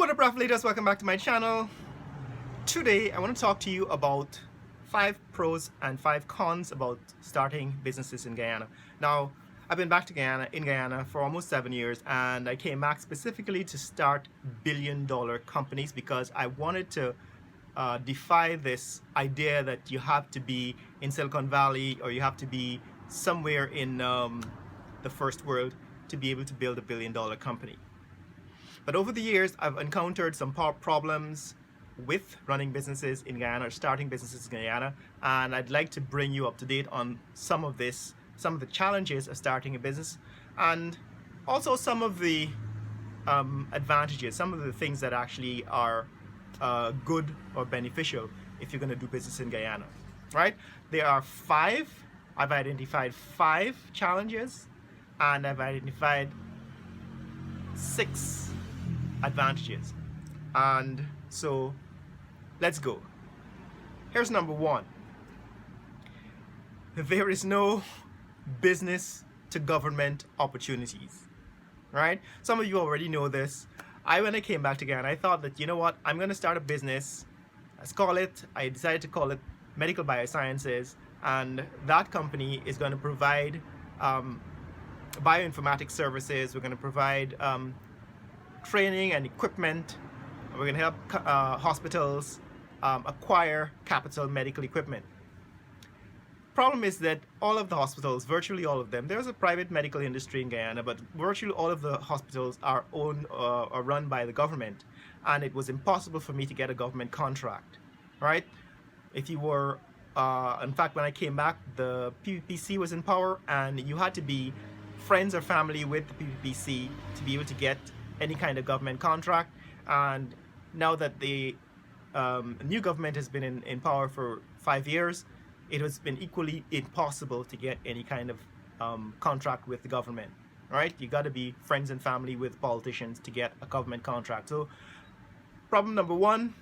What up, Raf leaders? Welcome back to my channel. Today I want to talk to you about 5 pros and 5 cons about starting businesses in Guyana. Now, I've been back to Guyana for almost 7 years, and I came back specifically to start billion-dollar companies because I wanted to defy this idea that you have to be in Silicon Valley or you have to be somewhere in the first world to be able to build a billion-dollar company. But over the years, I've encountered some problems with running businesses in Guyana, or starting businesses in Guyana, and I'd like to bring you up to date on some of the challenges of starting a business, and also some of the advantages, some of the things that actually are good or beneficial if you're going to do business in Guyana, right? There are 5, I've identified 5 challenges, and I've identified 6 advantages. And so let's go. Here's number 1. There is no business to government opportunities, right? Some of you already know this. When I came back to Guyana, I thought that, you know what, I'm going to start a business. I decided to call it Medical Biosciences, and that company is going to provide bioinformatics services. We're going to provide training and equipment. We're going to help hospitals acquire capital medical equipment. Problem is that all of the hospitals, virtually all of them, there's a private medical industry in Guyana, but virtually all of the hospitals are owned or run by the government, and it was impossible for me to get a government contract, right? If you were, in fact, when I came back, the PPPC was in power, and you had to be friends or family with the PPPC to be able to get any kind of government contract. And now that the new government has been in power for 5 years, it has been equally impossible to get any kind of contract with the government, right? You got to be friends and family with politicians to get a government contract. So problem number 1,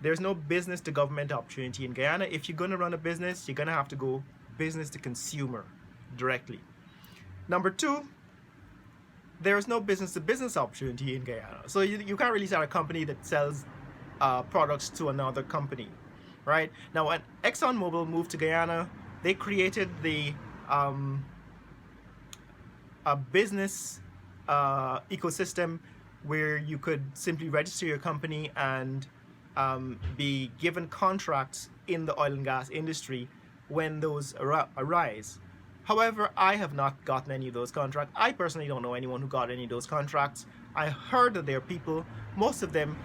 there's no business to government opportunity in Guyana. If you're going to run a business, you're going to have to go business to consumer directly. Number 2, there is no business to business opportunity in Guyana. So you can't really start a company that sells products to another company, right? Now, when ExxonMobil moved to Guyana, they created the a business ecosystem where you could simply register your company and be given contracts in the oil and gas industry when those arise. However, I have not gotten any of those contracts. I personally don't know anyone who got any of those contracts. I heard that there are people, most of them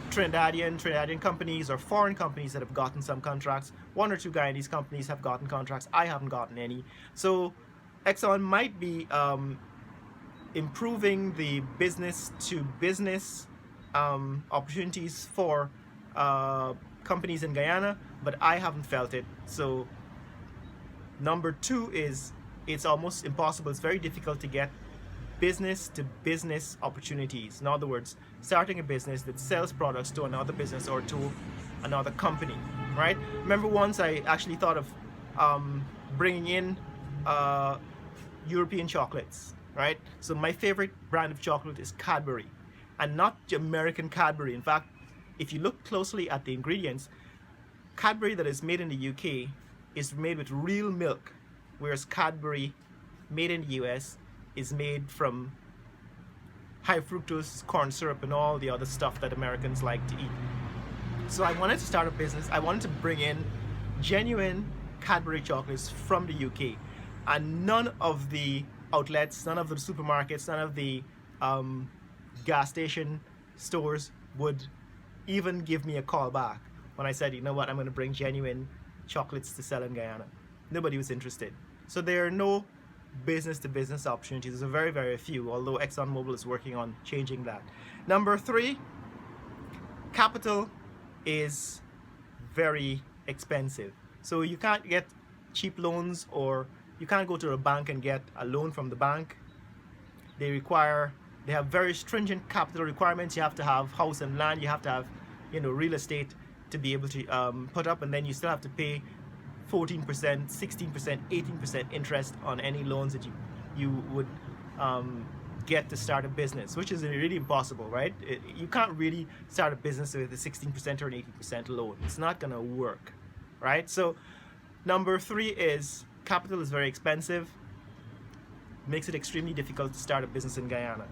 Trinidadian companies or foreign companies, that have gotten some contracts. 1 or 2 Guyanese companies have gotten contracts. I haven't gotten any. So Exxon might be improving the business to business opportunities for companies in Guyana, but I haven't felt it. So number 2 is it's almost impossible. It's very difficult to get business to business opportunities. In other words, starting a business that sells products to another business or to another company, right? Remember, once I actually thought of bringing in European chocolates, right? So my favorite brand of chocolate is Cadbury, and not American Cadbury. In fact, if you look closely at the ingredients, Cadbury that is made in the UK is made with real milk, whereas Cadbury made in the US is made from high fructose corn syrup and all the other stuff that Americans like to eat. So I wanted to start a business. I wanted to bring in genuine Cadbury chocolates from the UK, and none of the outlets, none of the supermarkets, none of the gas station stores would even give me a call back when I said, you know what, I'm going to bring genuine chocolates to sell in Guyana. Nobody was interested. So there are no business to business opportunities. There's a very, very few, although ExxonMobil is working on changing that. Number 3, capital is very expensive. So you can't get cheap loans, or you can't go to a bank and get a loan from the bank. They have very stringent capital requirements. You have to have house and land, you have to have, real estate to be able to put up, and then you still have to pay 14%, 16%, 18% interest on any loans that you would get to start a business, which is really impossible, right? You can't really start a business with a 16% or an 18% loan. It's not going to work, right? So number 3 is capital is very expensive, makes it extremely difficult to start a business in Guyana.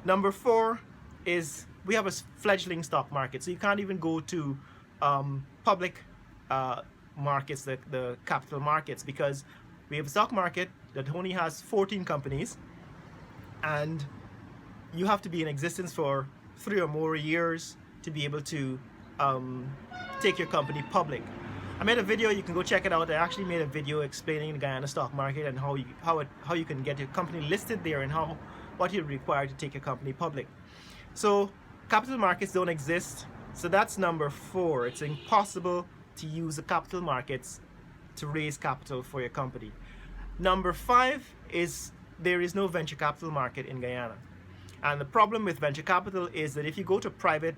Number 4 is we have a fledgling stock market, so you can't even go to public markets, the capital markets, because we have a stock market that only has 14 companies, and you have to be in existence for 3 or more years to be able to take your company public. I made a video, you can go check it out. I actually made a video explaining the Guyana stock market and how you can get your company listed there and what you require to take your company public. So capital markets don't exist. So that's number 4. It's impossible to use the capital markets to raise capital for your company. Number 5 is there is no venture capital market in Guyana. And the problem with venture capital is that if you go to a private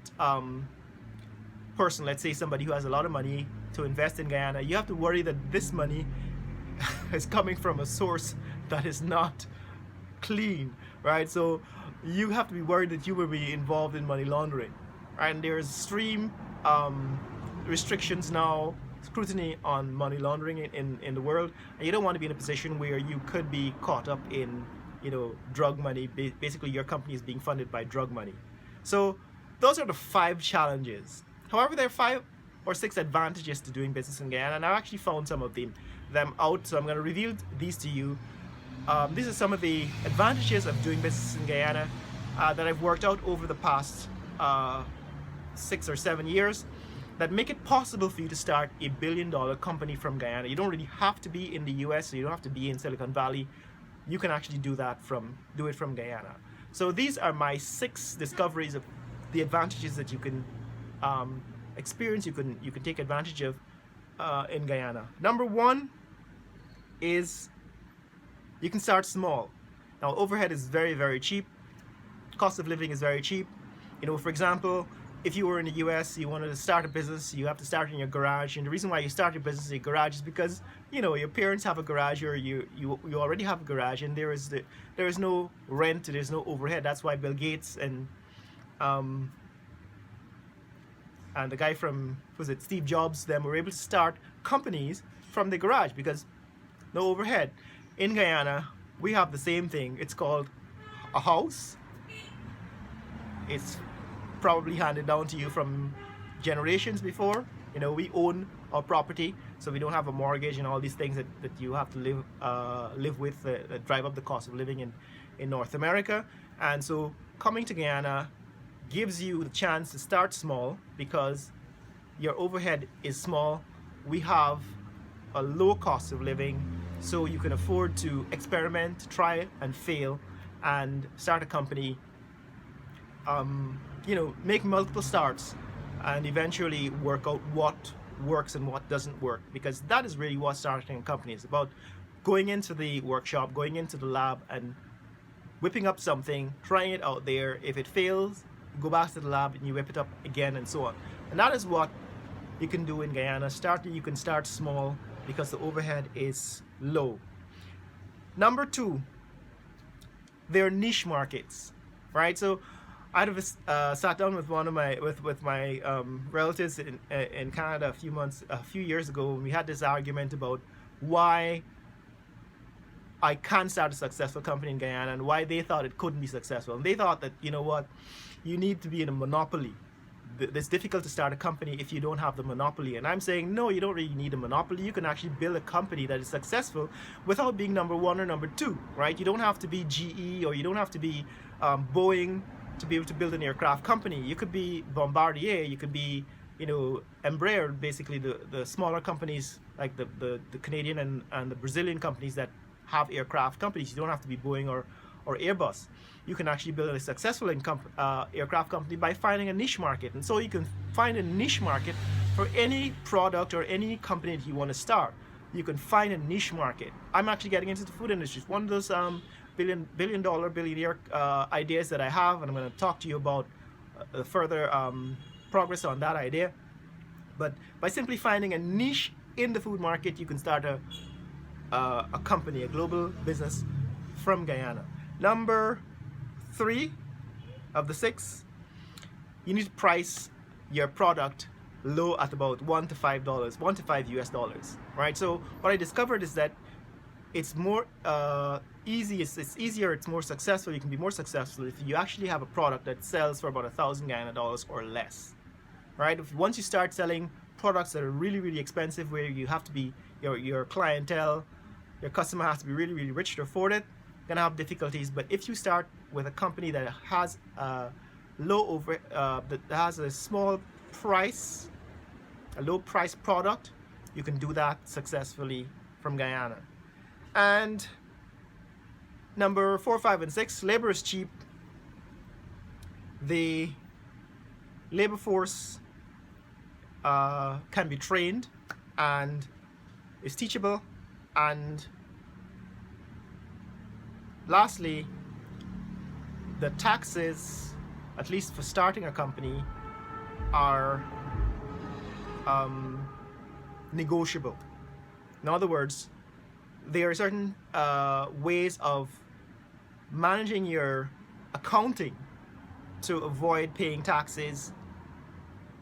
person, let's say somebody who has a lot of money to invest in Guyana, you have to worry that this money is coming from a source that is not clean, right? So you have to be worried that you will be involved in money laundering, right? And there's extreme restrictions now, scrutiny on money laundering in the world, and you don't want to be in a position where you could be caught up in, you know, drug money. Basically your company is being funded by drug money. So those are the 5 challenges. However, there are 5 or 6 advantages to doing business in Guyana, and I've actually found some of them out, so I'm going to reveal these to you. These are some of the advantages of doing business in Guyana that I've worked out over the past 6 or 7 years that make it possible for you to start a billion-dollar company from Guyana. You don't really have to be in the US, so you don't have to be in Silicon Valley. You can actually do it from Guyana. So these are my 6 discoveries of the advantages that you can experience, you can take advantage of in Guyana. Number 1 is you can start small. Now overhead is very, very cheap. Cost of living is very cheap. You know, for example, if you were in the US, you wanted to start a business, you have to start in your garage. And the reason why you start your business in your garage is because, you know, your parents have a garage, or you already have a garage, and there is no rent, there's no overhead. That's why Bill Gates and the guy from, was it Steve Jobs, them were able to start companies from the garage because no overhead. In Guyana, we have the same thing. It's called a house. It's probably handed down to you from generations before. You know, we own our property, so we don't have a mortgage and all these things that you have to live with that drive up the cost of living in North America. And so coming to Guyana gives you the chance to start small because your overhead is small. We have a low cost of living, so you can afford to experiment, try and fail, and start a company. You know, make multiple starts and eventually work out what works and what doesn't work, because that is really what starting a company is about. Going into the workshop, going into the lab and whipping up something, trying it out there. If it fails, you go back to the lab and you whip it up again, and so on. And that is what you can do in Guyana. You can start small because the overhead is low. Number 2, there are niche markets, right? So I sat down with one of my relatives in Canada a few years ago, and we had this argument about why I can't start a successful company in Guyana and why they thought it couldn't be successful. And they thought that, you know what, you need to be in a monopoly. It's difficult to start a company if you don't have the monopoly. And I'm saying, no, you don't really need a monopoly. You can actually build a company that is successful without being number 1 or number 2, right? You don't have to be GE, or you don't have to be Boeing to be able to build an aircraft company. You could be Bombardier, you could be, you know, Embraer, basically the smaller companies like the Canadian and the Brazilian companies that have aircraft companies. You don't have to be Boeing or Airbus. You can actually build a successful aircraft company by finding a niche market. And so you can find a niche market for any product or any company that you want to start. You can find a niche market. I'm actually getting into the food industry. It's one of those billionaire ideas that I have, and I'm going to talk to you about further progress on that idea. But by simply finding a niche in the food market, you can start a company, a global business from Guyana. Number 3 of the 6, you need to price your product low at about $1 to $5, $1 to $5 US, right? So what I discovered is that it's more easy, it's easier, it's more successful, you can be more successful if you actually have a product that sells for about 1,000 Guyana dollars or less, right? Once you start selling products that are really, really expensive, where you have to be, your clientele, your customer has to be really, really rich to afford it, you're gonna have difficulties. But if you start with a company that has a that has a small price, a low price product, you can do that successfully from Guyana. And number 4, 5, and 6, labor is cheap. The labor force can be trained and is teachable. And lastly, the taxes, at least for starting a company, are negotiable. In other words, there are certain ways of managing your accounting to avoid paying taxes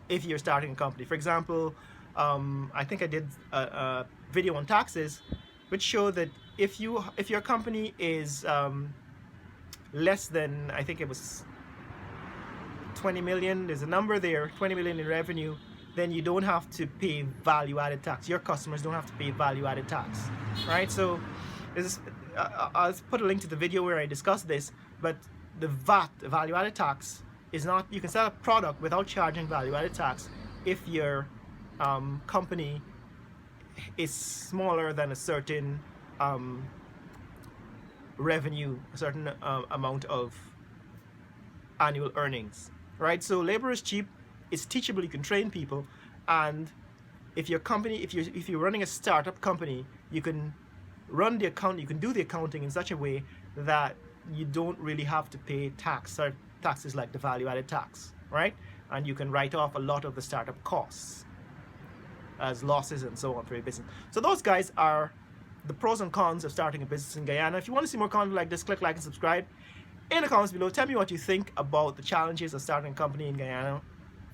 if you're starting a company. For example, I think I did a video on taxes which showed that if your company is less than, I think it was 20 million, there's a number there, 20 million in revenue, then you don't have to pay value-added tax. Your customers don't have to pay value-added tax, right? So I'll put a link to the video where I discuss this, but the VAT, the value-added tax, is not, you can sell a product without charging value-added tax if your company is smaller than a certain revenue, a certain amount of annual earnings, right? So labor is cheap, it's teachable, you can train people, and if your company, if you're running a startup company, you can run the account, you can do the accounting in such a way that you don't really have to pay taxes like the value-added tax, right? And you can write off a lot of the startup costs as losses and so on for your business. So those guys are the pros and cons of starting a business in Guyana. If you want to see more content like this, click like and subscribe. In the comments below, tell me what you think about the challenges of starting a company in Guyana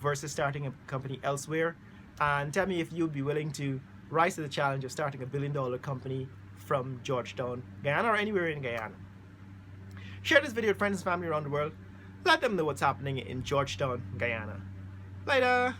versus starting a company elsewhere, and tell me if you'd be willing to rise to the challenge of starting a billion-dollar company from Georgetown, Guyana, or anywhere in Guyana. Share this video with friends and family around the world. Let them know what's happening in Georgetown, Guyana. Later!